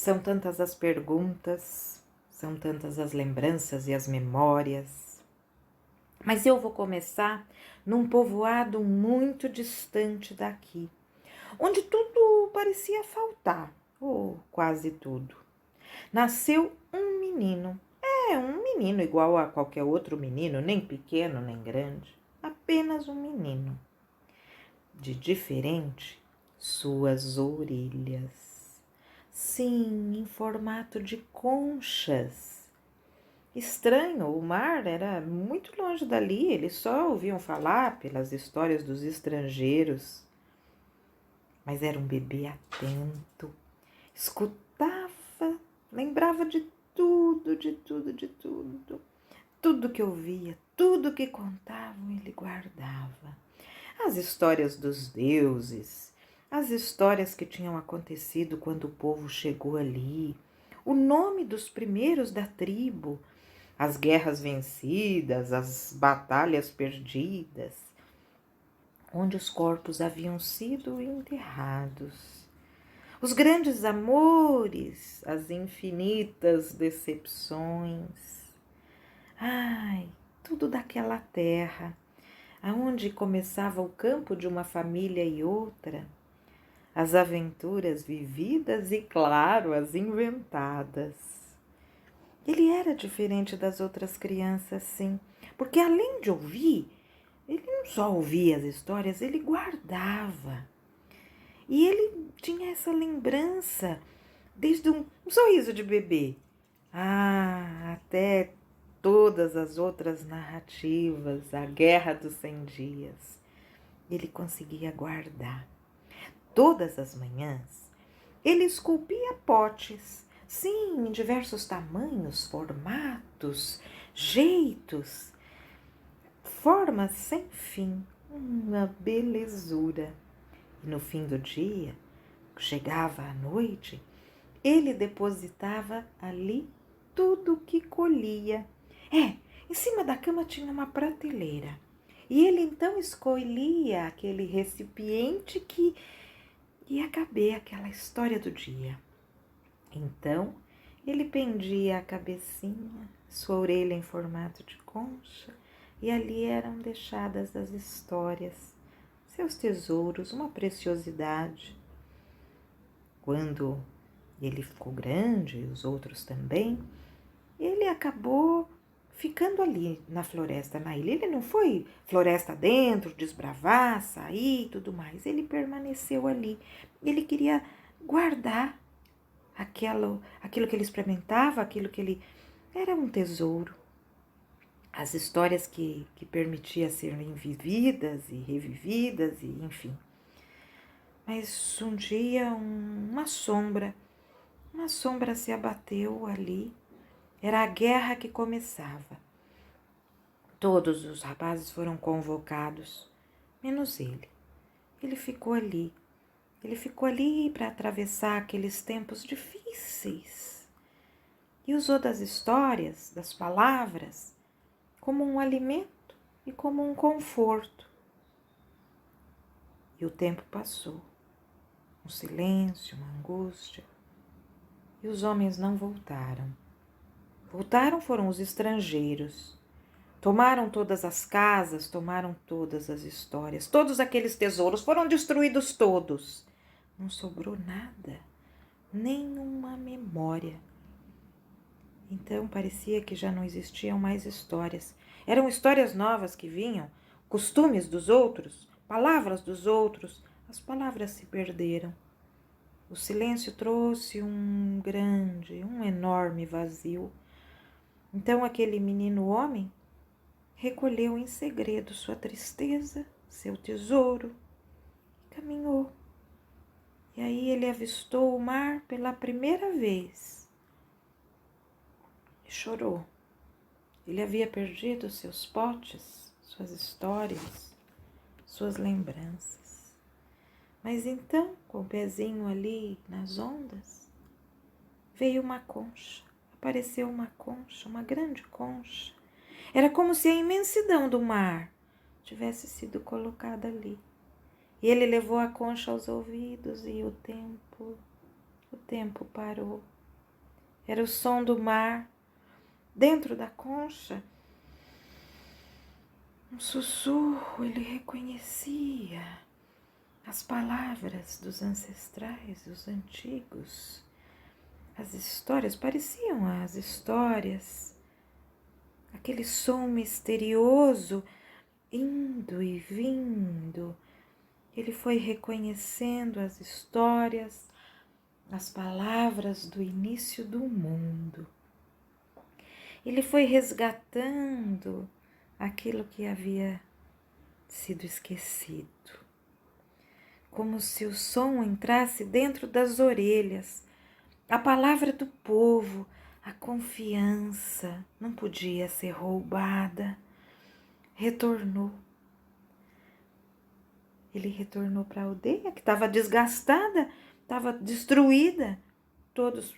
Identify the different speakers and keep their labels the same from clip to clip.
Speaker 1: São tantas as perguntas, são tantas as lembranças e as memórias. Mas eu vou começar num povoado muito distante daqui, onde tudo parecia faltar, ou quase tudo. Nasceu um menino. Um menino igual a qualquer outro menino, nem pequeno nem grande, apenas um menino. De diferente, suas orelhas. Sim, em formato de conchas. Estranho, o mar era muito longe dali, eles só ouviam falar pelas histórias dos estrangeiros. Mas era um bebê atento, escutava, lembrava de tudo, de tudo, de tudo. Tudo que ouvia, tudo que contavam, ele guardava. As histórias dos deuses, as histórias que tinham acontecido quando o povo chegou ali, o nome dos primeiros da tribo, as guerras vencidas, as batalhas perdidas, onde os corpos haviam sido enterrados, os grandes amores, as infinitas decepções. Ai, tudo daquela terra, aonde começava o campo de uma família e outra, as aventuras vividas e, claro, as inventadas. Ele era diferente das outras crianças, sim, porque além de ouvir, ele não só ouvia as histórias, ele guardava. E ele tinha essa lembrança, desde um sorriso de bebê, até todas as outras narrativas, a Guerra dos 100 Dias. Ele conseguia guardar. Todas as manhãs, ele esculpia potes, sim, em diversos tamanhos, formatos, jeitos, formas sem fim, uma belezura. E no fim do dia, chegava a noite, ele depositava ali tudo o que colhia. Em cima da cama tinha uma prateleira. E ele então escolhia aquele recipiente que ia caber aquela história do dia. Então, ele pendia a cabecinha, sua orelha em formato de concha, e ali eram deixadas as histórias, seus tesouros, uma preciosidade. Quando ele ficou grande, e os outros também, ele acabou ficando ali na floresta, na ilha. Ele não foi floresta dentro, desbravar, sair e tudo mais. Ele permaneceu ali. Ele queria guardar aquilo que ele experimentava, aquilo que ele... Era um tesouro. As histórias que permitia serem vividas e revividas, e enfim. Mas um dia uma sombra se abateu ali. Era a guerra que começava. Todos os rapazes foram convocados, menos ele. Ele ficou ali. Ele ficou ali para atravessar aqueles tempos difíceis. E usou das histórias, das palavras, como um alimento e como um conforto. E o tempo passou. Um silêncio, uma angústia. E os homens não voltaram. Voltaram foram os estrangeiros. Tomaram todas as casas, tomaram todas as histórias, todos aqueles tesouros foram destruídos todos. Não sobrou nada, nenhuma memória. Então parecia que já não existiam mais histórias. Eram histórias novas que vinham, costumes dos outros, palavras dos outros. As palavras se perderam. O silêncio trouxe um enorme vazio. Então aquele menino homem recolheu em segredo sua tristeza, seu tesouro, e caminhou. E aí ele avistou o mar pela primeira vez e chorou. Ele havia perdido seus potes, suas histórias, suas lembranças. Mas então, com o pezinho ali nas ondas, veio uma concha. Apareceu uma concha, uma grande concha. Era como se a imensidão do mar tivesse sido colocada ali. E ele levou a concha aos ouvidos e o tempo parou. Era o som do mar. Dentro da concha, um sussurro, ele reconhecia as palavras dos ancestrais, dos antigos. As histórias pareciam as histórias, aquele som misterioso indo e vindo. Ele foi reconhecendo as histórias, as palavras do início do mundo. Ele foi resgatando aquilo que havia sido esquecido. Como se o som entrasse dentro das orelhas. A palavra do povo, a confiança, não podia ser roubada. Retornou. Ele retornou para a aldeia, que estava desgastada, estava destruída, todos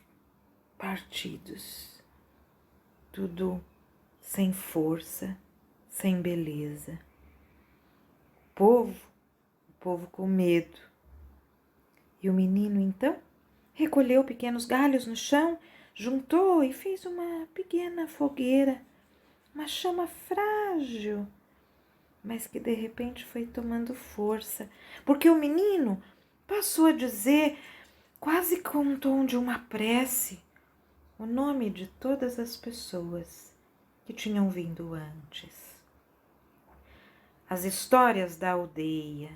Speaker 1: partidos, tudo sem força, sem beleza. O povo com medo. E o menino, então, recolheu pequenos galhos no chão, juntou e fez uma pequena fogueira, uma chama frágil, mas que de repente foi tomando força, porque o menino passou a dizer, quase com um tom de uma prece, o nome de todas as pessoas que tinham vindo antes. As histórias da aldeia,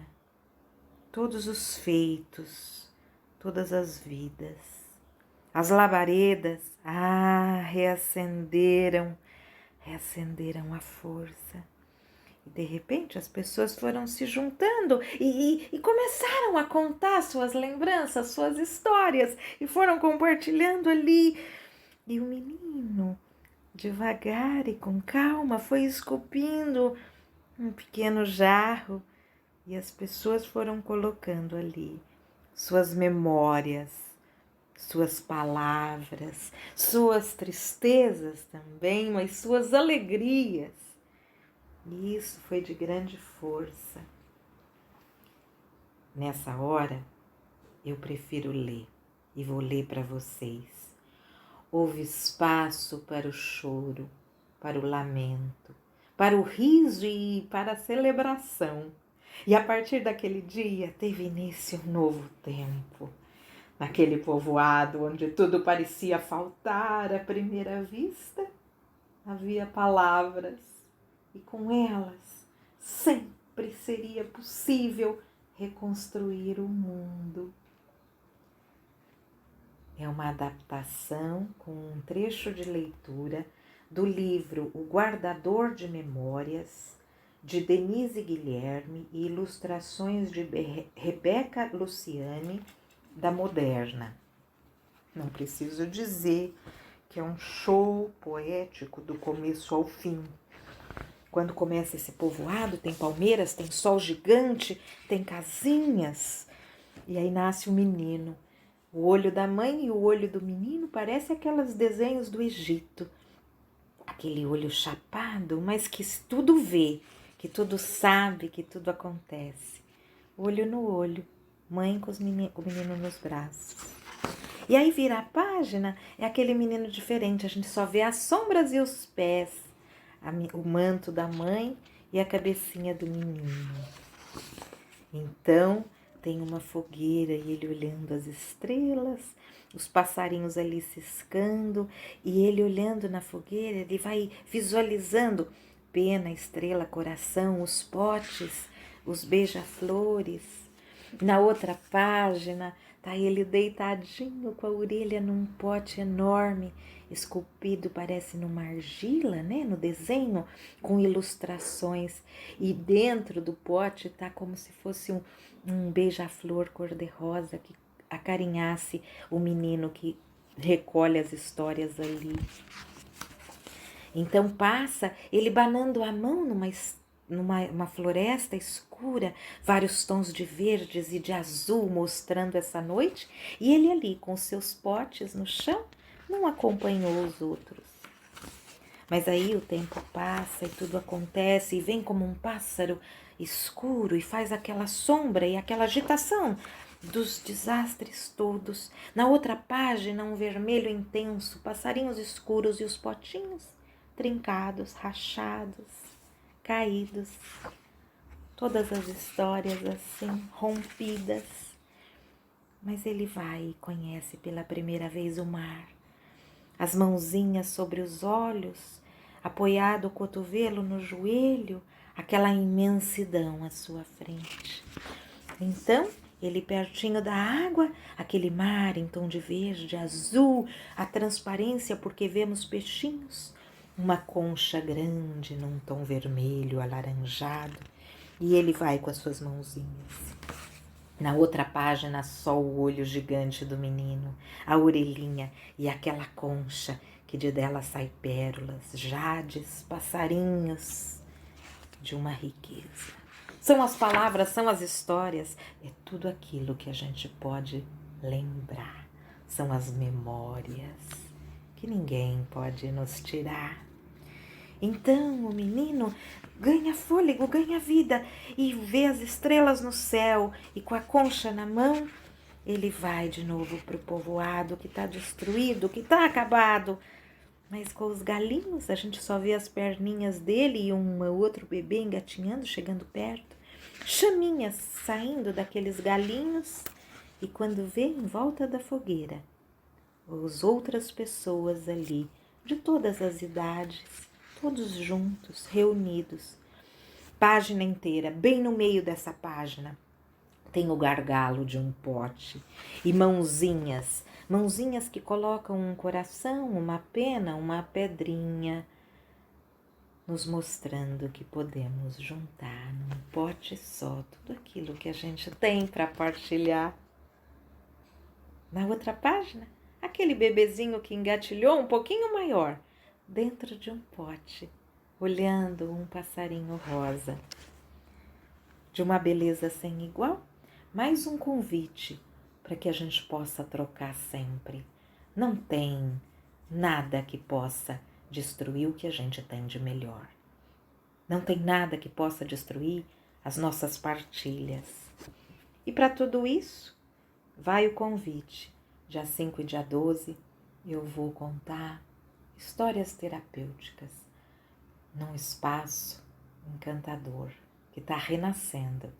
Speaker 1: todos os feitos, todas as vidas. As labaredas, reacenderam a força. E de repente as pessoas foram se juntando e começaram a contar suas lembranças, suas histórias, e foram compartilhando ali. E o menino, devagar e com calma, foi esculpindo um pequeno jarro, e as pessoas foram colocando ali suas memórias, suas palavras, suas tristezas também, mas suas alegrias. E isso foi de grande força. Nessa hora, eu prefiro ler e vou ler para vocês. Houve espaço para o choro, para o lamento, para o riso e para a celebração. E a partir daquele dia teve início um novo tempo. Naquele povoado onde tudo parecia faltar à primeira vista, havia palavras, e com elas sempre seria possível reconstruir o mundo. É uma adaptação com um trecho de leitura do livro O Guardador de Memórias, de Denise Guilherme, e ilustrações de Rebeca Luciani, da Moderna. Não preciso dizer que é um show poético do começo ao fim. Quando começa esse povoado, tem palmeiras, tem sol gigante, tem casinhas, e aí nasce o menino. O olho da mãe e o olho do menino parece aqueles desenhos do Egito. Aquele olho chapado, mas que tudo vê, que tudo sabe, que tudo acontece. Olho no olho, mãe com o menino nos braços. E aí vira a página, é aquele menino diferente, a gente só vê as sombras e os pés, o manto da mãe e a cabecinha do menino. Então, tem uma fogueira e ele olhando as estrelas, os passarinhos ali ciscando, e ele olhando na fogueira, ele vai visualizando pena, estrela, coração, os potes, os beija-flores. Na outra página, tá ele deitadinho com a orelha num pote enorme, esculpido, parece numa argila, né, no desenho, com ilustrações. E dentro do pote tá como se fosse um beija-flor cor-de-rosa que acarinhasse o menino que recolhe as histórias ali. Então passa ele banando a mão numa floresta escura, vários tons de verdes e de azul mostrando essa noite, e ele ali com seus potes no chão não acompanhou os outros. Mas aí o tempo passa e tudo acontece, e vem como um pássaro escuro e faz aquela sombra e aquela agitação dos desastres todos. Na outra página, um vermelho intenso, passarinhos escuros e os potinhos trincados, rachados, caídos. Todas as histórias assim, rompidas. Mas ele vai e conhece pela primeira vez o mar. As mãozinhas sobre os olhos, apoiado o cotovelo no joelho, aquela imensidão à sua frente. Então, ele pertinho da água, aquele mar em tom de verde, azul, a transparência porque vemos peixinhos, uma concha grande num tom vermelho, alaranjado, e ele vai com as suas mãozinhas. Na outra página, só o olho gigante do menino, a orelhinha e aquela concha que de dela sai pérolas, jades, passarinhos de uma riqueza. São as palavras, são as histórias, é tudo aquilo que a gente pode lembrar. São as memórias que ninguém pode nos tirar. Então o menino ganha fôlego, ganha vida e vê as estrelas no céu e com a concha na mão, ele vai de novo para o povoado que está destruído, que está acabado. Mas com os galinhos, a gente só vê as perninhas dele e um outro bebê engatinhando, chegando perto. Chaminhas saindo daqueles galinhos e quando vê em volta da fogueira, as outras pessoas ali, de todas as idades, todos juntos, reunidos. Página inteira, bem no meio dessa página, tem o gargalo de um pote e mãozinhas que colocam um coração, uma pena, uma pedrinha, nos mostrando que podemos juntar num pote só tudo aquilo que a gente tem para partilhar. Na outra página, aquele bebezinho que engatilhou um pouquinho maior, dentro de um pote, olhando um passarinho rosa. De uma beleza sem igual, mais um convite para que a gente possa trocar sempre. Não tem nada que possa destruir o que a gente tem de melhor. Não tem nada que possa destruir as nossas partilhas. E para tudo isso, vai o convite. Dia 5 e dia 12, eu vou contar histórias terapêuticas num espaço encantador que está renascendo,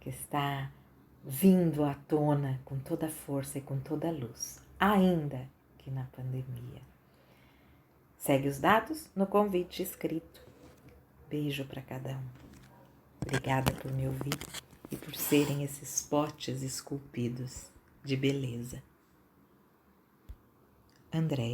Speaker 1: que está vindo à tona com toda a força e com toda a luz, ainda que na pandemia. Segue os dados no convite escrito. Beijo para cada um. Obrigada por me ouvir e por serem esses potes esculpidos de beleza. Andréia.